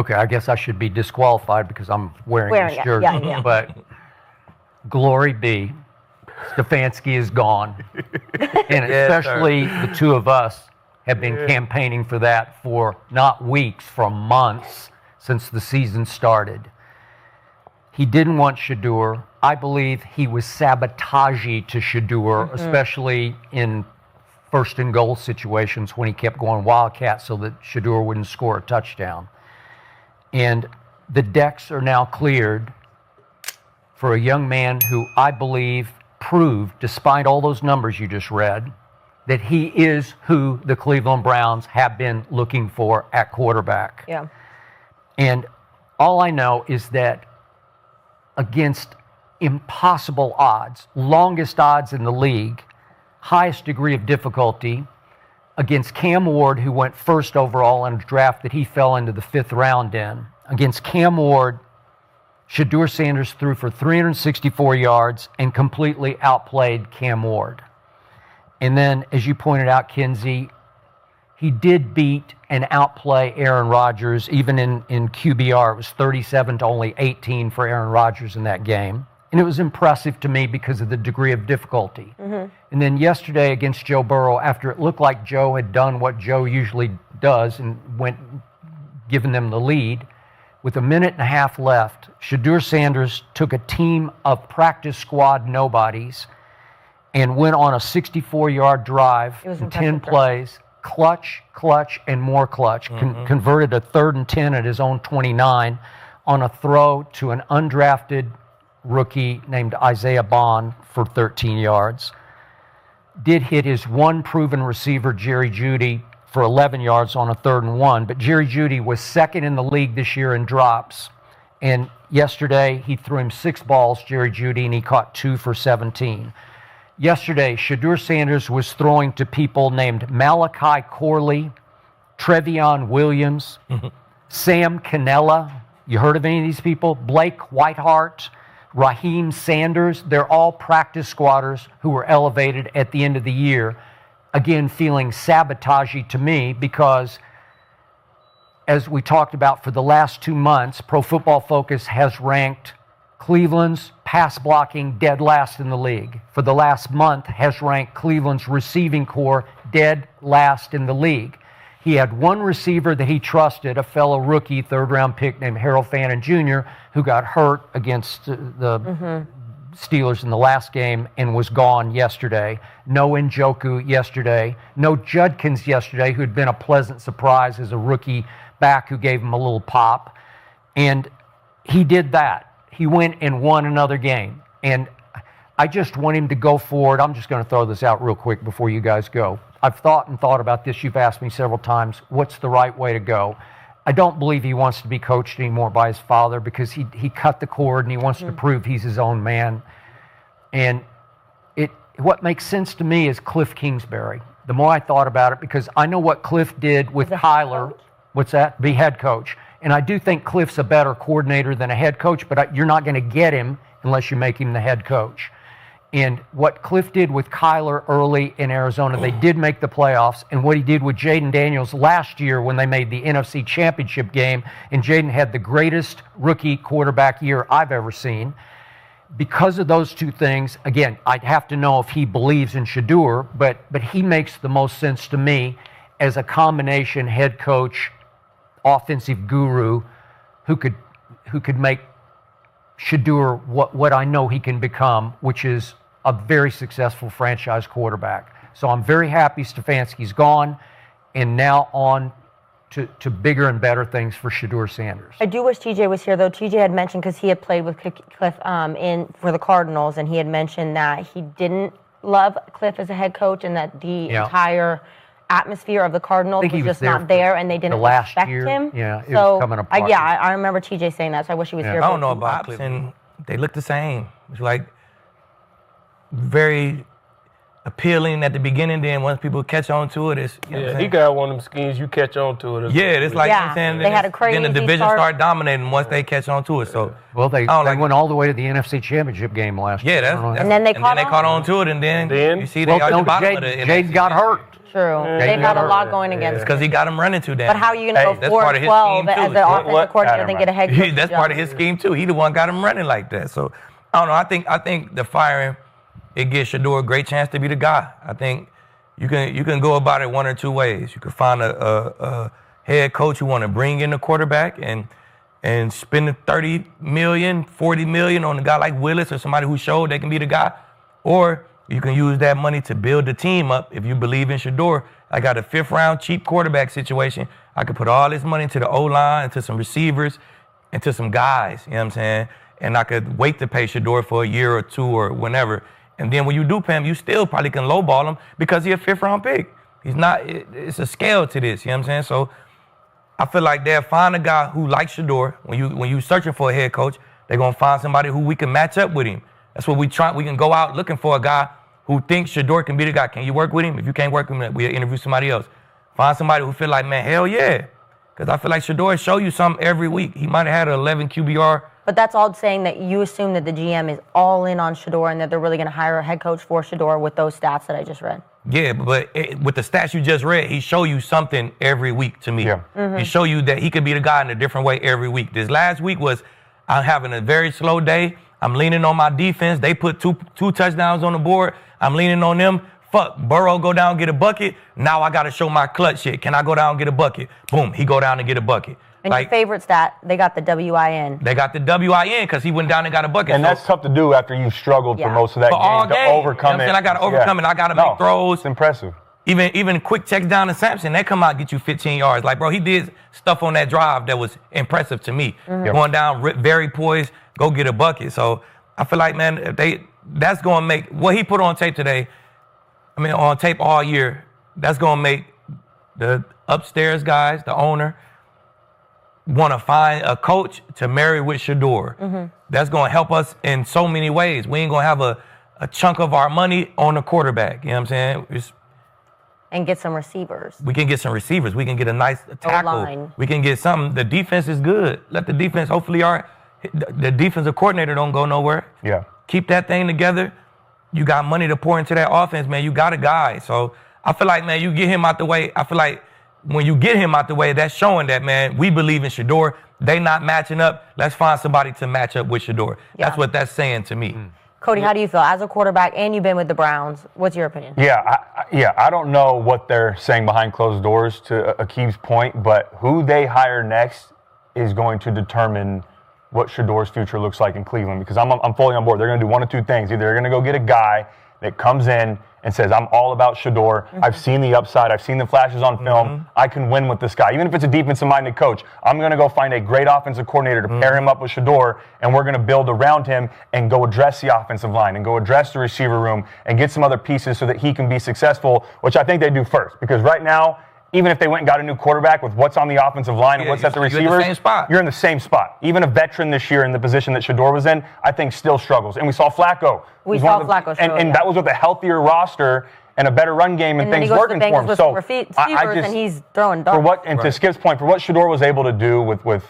Okay, I guess I should be disqualified because I'm wearing this it, jersey. yeah. But glory be, Stefanski is gone. And especially the two of us have been campaigning for that for not weeks, for months since the season started. He didn't want Shedeur. I believe he was sabotagey to Shedeur, especially in first and goal situations when he kept going Wildcat so that Shedeur wouldn't score a touchdown. And the decks are now cleared for a young man who I believe proved, despite all those numbers you just read, that he is who the Cleveland Browns have been looking for at quarterback. Yeah. And all I know is that against impossible odds, longest odds in the league, highest degree of difficulty, against Cam Ward, who went first overall in a draft that he fell into the 5th round in. Against Cam Ward, Shedeur Sanders threw for 364 yards and completely outplayed Cam Ward. And then, as you pointed out, Kinsey, he did beat and outplay Aaron Rodgers. Even in QBR, it was 37 to only 18 for Aaron Rodgers in that game. And it was impressive to me because of the degree of difficulty. And then yesterday against Joe Burrow, after it looked like Joe had done what Joe usually does and went giving them the lead, with a minute and a half left, Shedeur Sanders took a team of practice squad nobodies and went on a 64-yard drive in 10 plays, clutch, and more clutch, converted a 3rd and 10 at his own 29 on a throw to an undrafted rookie named Isaiah Bond for 13 yards. Did hit his one proven receiver, Jerry Jeudy, for 11 yards on a 3rd and 1. But Jerry Jeudy was second in the league this year in drops. And yesterday, he threw him 6 balls, Jerry Jeudy, and he caught 2 for 17. Yesterday, Shedeur Sanders was throwing to people named Malachi Corley, Trevion Williams, Sam Cannella. You heard of any of these people? Blake Whiteheart, Raheem Sanders. They're all practice squatters who were elevated at the end of the year. Again, feeling sabotagey to me because, as we talked about for the last 2 months, Pro Football Focus has ranked Cleveland's pass blocking dead last in the league. For the last month, has ranked Cleveland's receiving core dead last in the league. He had one receiver that he trusted, a fellow rookie, 3rd-round pick named Harold Fannin Jr., who got hurt against the Steelers in the last game and was gone yesterday. No Njoku yesterday. No Judkins yesterday, who had been a pleasant surprise as a rookie back who gave him a little pop. And he did that. He went and won another game. And I just want him to go forward. I'm just going to throw this out real quick before you guys go. I've thought about this. You've asked me several times, what's the right way to go? I don't believe he wants to be coached anymore by his father because he cut the cord and he wants to prove he's his own man. And what makes sense to me is Cliff Kingsbury. The more I thought about it, because I know what Cliff did with Kyler. What's that? Be head coach. And I do think Cliff's a better coordinator than a head coach, but you're not going to get him unless you make him the head coach. And what Cliff did with Kyler early in Arizona, they did make the playoffs. And what he did with Jaden Daniels last year when they made the NFC Championship game, and Jaden had the greatest rookie quarterback year I've ever seen. Because of those two things, again, I'd have to know if he believes in Shedeur, but he makes the most sense to me as a combination head coach, offensive guru who could make Shedeur what I know he can become, which is a very successful franchise quarterback. So I'm very happy Stefanski's gone, and now on to bigger and better things for Shedeur Sanders. I do wish TJ was here, though. TJ had mentioned, because he had played with Cliff for the Cardinals, and he had mentioned that he didn't love Cliff as a head coach and that the entire atmosphere of the Cardinals was just not there, and they didn't respect him. Yeah, it was coming apart. I remember TJ saying that, so I wish he was here. I don't know about Cliff. And they look the same. It's like very appealing at the beginning, then once people catch on to it, it's he got one of them schemes you catch on to it. It's like they had a crazy then the division start dominating once they catch on to it. So they went all the way to the NFC Championship game last year. And then they caught on to it, and then you see they are the bottom of the NFC Jaden got hurt. True. They've had a lot going against because he got him running too damn. But how are you going to go 4-12 as the offensive coordinator and get a head coach? That's part of his scheme too. He the one got him running like that. So I don't know. I think the firing, it gives Shedeur a great chance to be the guy. I think you can go about it one or two ways. You can find a head coach who want to bring in the quarterback and spend the $30 million, $40 million on a guy like Willis or somebody who showed they can be the guy, or you can use that money to build the team up. If you believe in Shedeur, I got a 5th-round cheap quarterback situation. I could put all this money into the O-line, into some receivers, into some guys, you know what I'm saying? And I could wait to pay Shedeur for a year or two or whenever. And then when you do pay him, you still probably can lowball him because he's a 5th-round pick. He's not, it's a scale to this, you know what I'm saying? So I feel like they'll find a guy who likes Shedeur. When you searching for a head coach, they're going to find somebody who we can match up with him. That's what we try. We can go out looking for a guy who thinks Shedeur can be the guy. Can you work with him? If you can't work with him, we'll interview somebody else. Find somebody who feel like, man, hell yeah. Because I feel like Shedeur show you something every week. He might have had an 11 QBR. But that's all saying that you assume that the GM is all in on Shedeur and that they're really going to hire a head coach for Shedeur with those stats that I just read. Yeah, but with the stats you just read, he show you something every week to me. Yeah. Mm-hmm. He show you that he could be the guy in a different way every week. This last week was, I'm having a very slow day. I'm leaning on my defense. They put two touchdowns on the board. I'm leaning on them. Fuck, Burrow go down, get a bucket. Now I got to show my clutch shit. Can I go down and get a bucket? Boom, he go down and get a bucket. And your favorite stat, they got the WIN. They got the WIN because he went down and got a bucket. And that's tough to do after you've struggled for most of that game to overcome it. I got to overcome it. I got to make throws. It's impressive. Even quick checks down to Sampson, they come out and get you 15 yards. Like, bro, he did stuff on that drive that was impressive to me. Mm-hmm. Going down, very poised, go get a bucket. So I feel like, man, that's going to make what he put on tape today, on tape all year, that's going to make the upstairs guys, the owner, want to find a coach to marry with Shedeur. Mm-hmm. That's going to help us in so many ways. We ain't going to have a chunk of our money on the quarterback. You know what I'm saying? And get some receivers. We can get some receivers. We can get a nice tackle. O-line. We can get something. The defense is good. Let the defense, hopefully the defensive coordinator don't go nowhere. Yeah. Keep that thing together. You got money to pour into that offense, man. You got a guy. So I feel like, man, you get him out the way. I feel like when you get him out the way, that's showing that, man, we believe in Shedeur. They not matching up. Let's find somebody to match up with Shedeur. Yeah. That's what that's saying to me. Cody, how do you feel? As a quarterback, and you've been with the Browns, what's your opinion? I don't know what they're saying behind closed doors, to Akib's point, but who they hire next is going to determine what Shedeur's future looks like in Cleveland, because I'm fully on board. They're going to do one of two things. Either they're going to go get a guy that comes in and says, I'm all about Shedeur. Mm-hmm. I've seen the upside. I've seen the flashes on film. Mm-hmm. I can win with this guy. Even if it's a defensive-minded coach, I'm going to go find a great offensive coordinator to pair him up with Shedeur, and we're going to build around him and go address the offensive line and go address the receiver room and get some other pieces so that he can be successful, which I think they do first. Because right now, even if they went and got a new quarterback with what's on the offensive line and what's at the receivers, you're in the same spot. Even a veteran this year in the position that Shedeur was in, I think still struggles. And we saw Flacco. Flacco and that was with a healthier roster and a better run game and things working for him. So and he's throwing darts. To Skip's point, for what Shedeur was able to do with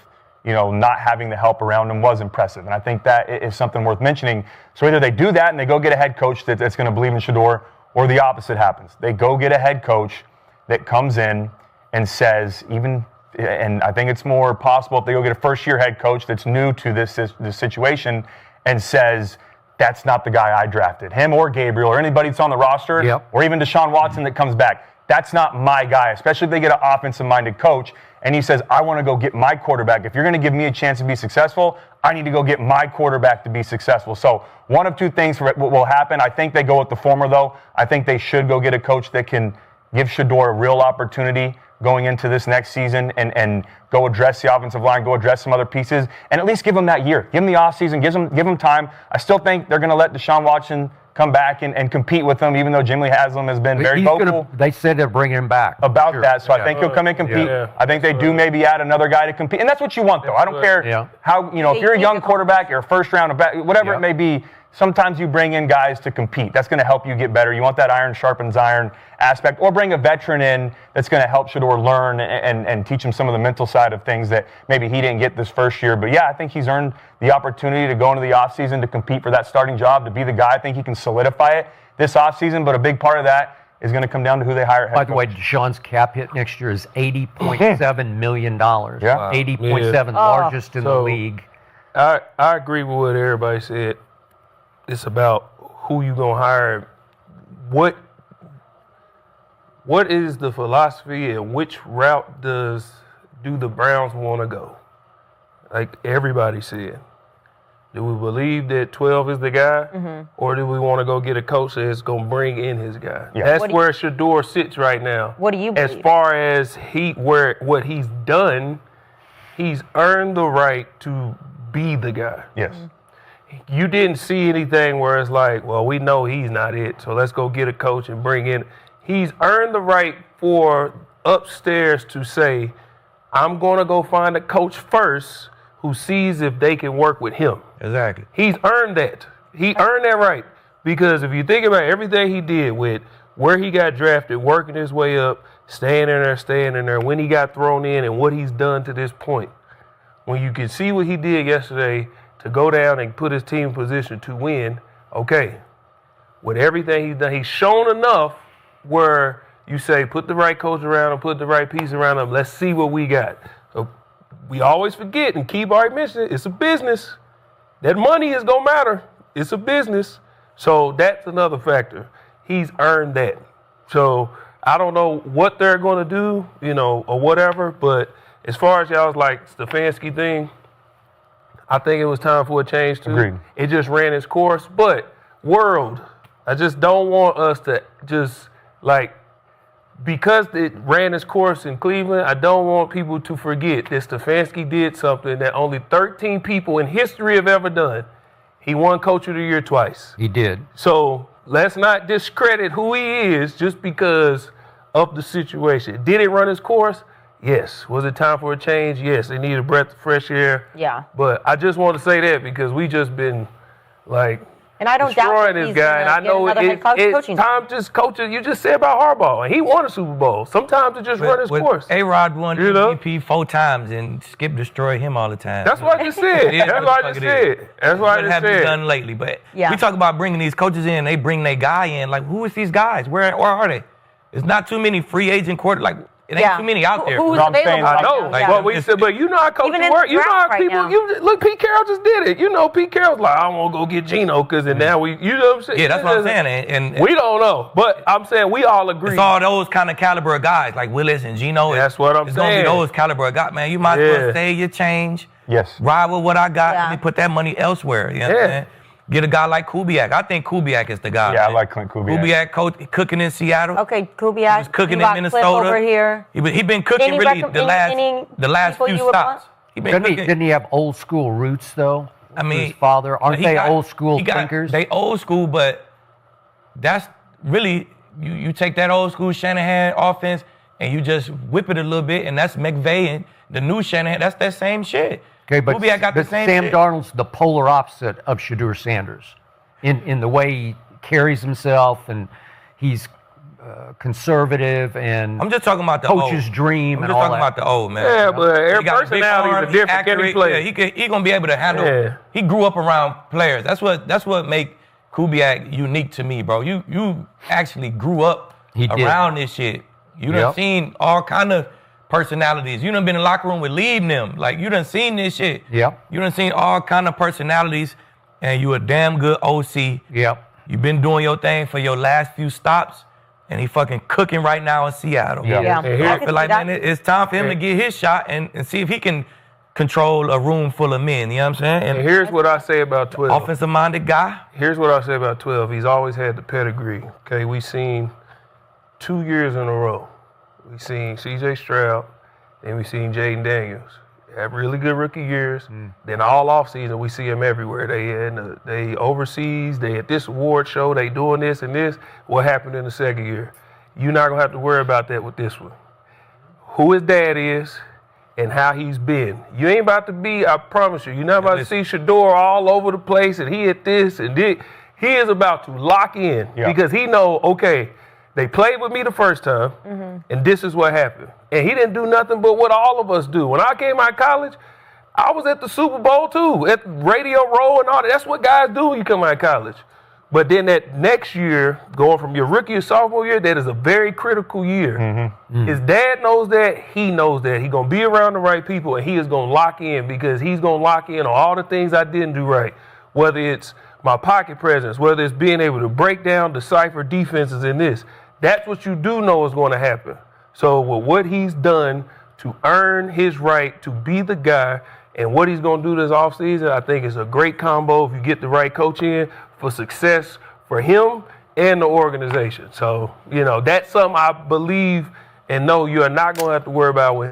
not having the help around him was impressive. And I think that is something worth mentioning. So either they do that and they go get a head coach that's going to believe in Shedeur, or the opposite happens. They go get a head coach that comes in and says, and I think it's more possible if they go get a first-year head coach that's new to this situation and says, that's not the guy I drafted. Him or Gabriel or anybody that's on the roster, or even Deshaun Watson that comes back. That's not my guy, especially if they get an offensive-minded coach and he says, I want to go get my quarterback. If you're going to give me a chance to be successful, I need to go get my quarterback to be successful. So one of two things will happen. I think they go with the former, though. I think they should go get a coach that can give Shedeur a real opportunity going into this next season and go address the offensive line, go address some other pieces, and at least give them that year. Give them the offseason, give them time. I still think they're going to let Deshaun Watson come back and compete with them, even though Jim Lee Haslam has been very vocal. They said they're bringing him back. About that, so I think he'll come and compete. I think they do maybe add another guy to compete, and that's what you want, though. I don't care how, if you're a young quarterback, you're a first-round, whatever it may be, sometimes you bring in guys to compete. That's going to help you get better. You want that iron sharpens iron aspect, or bring a veteran in that's going to help Shedeur learn and teach him some of the mental side of things that maybe he didn't get this first year. But yeah, I think he's earned the opportunity to go into the offseason to compete for that starting job, to be the guy. I think he can solidify it this offseason, but a big part of that is going to come down to who they hire. By the way, Deshaun's cap hit next year is $80.7 million. Yeah. 80.7, largest in the league. I agree with what everybody said. It's about who you gonna hire. What is the philosophy and which route do the Browns want to go? Like everybody said. Do we believe that 12 is the guy, or do we want to go get a coach that's going to bring in his guy? Yeah. That's where Shedeur sits right now. What do you believe? As far as what he's done, he's earned the right to be the guy. Yes. You didn't see anything where it's like, well, we know he's not it, so let's go get a coach and bring in. He's earned the right for upstairs to say, I'm going to go find a coach first who sees if they can work with him. Exactly. He's earned that. He earned that right. Because if you think about everything he did with where he got drafted, working his way up, staying in there, when he got thrown in and what he's done to this point, when you can see what he did yesterday to go down and put his team in position to win, okay, with everything he's done, he's shown enough where you say, put the right coach around him, put the right piece around him, let's see what we got. So we always forget, and Keith already mentioned it, it's a business. That money is going to matter. It's a business. So that's another factor. He's earned that. So I don't know what they're going to do, or whatever, but as far as y'all's Stefanski thing, I think it was time for a change too. Agreed. It just ran its course. But world, I just don't want us to just because it ran its course in Cleveland, I don't want people to forget that Stefanski did something that only 13 people in history have ever done. He won Coach of the Year twice. He did. So let's not discredit who he is just because of the situation. Did it run its course? Yes. Was it time for a change? Yes. They need a breath of fresh air. Yeah. But I just want to say that because we just been and I don't doubt destroying that this he's guy, and I know it's time just coaching. You just said about Harbaugh, and he won a Super Bowl. Sometimes it just run its course. A-Rod won MVP 4 times, and Skip destroyed him all the time. That's what I just said. That's what I just said. That's what I just said. Done lately, but we talk about bringing these coaches in. They bring their guy in. Like, who is these guys? Where are they? There's not too many free agent It ain't too many out there. Who's No, I'm saying, available I know. right now? What we said, but you know how coaches work. You know how people. Look, Pete Carroll just did it. Pete Carroll's like, I want to go get Geno because now we. You know what I'm saying? Yeah, that's what I'm saying. And we don't know, but I'm saying we all agree. It's all those kind of caliber of guys like Willis and Geno. That's what I'm saying. It's saying. gonna be those caliber of guys, man. You might as well save your change. Yes. Ride with what I got. Let me put that money elsewhere. You know what I'm saying? Get a guy like Kubiak. I think Kubiak is the guy. Yeah, man. I like Clint Kubiak. Kubiak cooking in Seattle. Okay, Kubiak. He was cooking you in Minnesota. Cliff over here. He been cooking really the last few stops. He been cooking. Didn't he have old school roots though? I mean, his father, aren't they old school thinkers? They old school, but that's really you take that old school Shanahan offense and you just whip it a little bit, and that's McVay and the new Shanahan. That's that same shit. Okay, but Kubiak got the same Sam shit. Darnold's the polar opposite of Shedeur Sanders in the way he carries himself, and he's conservative and I'm just talking about the coach's old. dream I'm and just all talking that. about the old man. Yeah, but every He got a big personality arm, is different. he Can he accurate. play? Yeah, he gonna be able to handle. Yeah. He grew up around players. That's what make Kubiak unique to me, bro. You actually grew up around this shit. You done seen all kind of personalities. You done been in the locker room with leading them. Like, you done seen this shit. Yep. You done seen all kind of personalities, and you a damn good OC. Yep. You been doing your thing for your last few stops, and he fucking cooking right now in Seattle. Yeah. I feel like, man, it's time for him to get his shot and see if he can control a room full of men. You know what I'm saying? And here's what I say about 12. Offensive-minded guy. Here's what I say about 12. He's always had the pedigree. Okay, we seen 2 years in a row. We seen C.J. Stroud, then we seen Jaden Daniels. Have really good rookie years. Then all offseason, we see them everywhere. They overseas, they at this award show, they doing this and this. What happened in the second year? You're not going to have to worry about that with this one. Who his dad is and how he's been. You ain't about to be, I promise you, you're not about to see Shedeur all over the place and he at this and this. He is about to lock in because he know, okay, they played with me the first time, and this is what happened. And he didn't do nothing but what all of us do. When I came out of college, I was at the Super Bowl too, at Radio Row and all that. That's what guys do when you come out of college. But then that next year, going from your rookie to sophomore year, that is a very critical year. His dad knows that. He knows that. He's going to be around the right people, and he is going to lock in because he's going to lock in on all the things I didn't do right, whether it's my pocket presence, whether it's being able to break down, decipher defenses in this. That's what you do know is going to happen. So with what he's done to earn his right to be the guy and what he's going to do this offseason, I think it's a great combo if you get the right coach in for success for him and the organization. So, that's something I believe and know you are not going to have to worry about with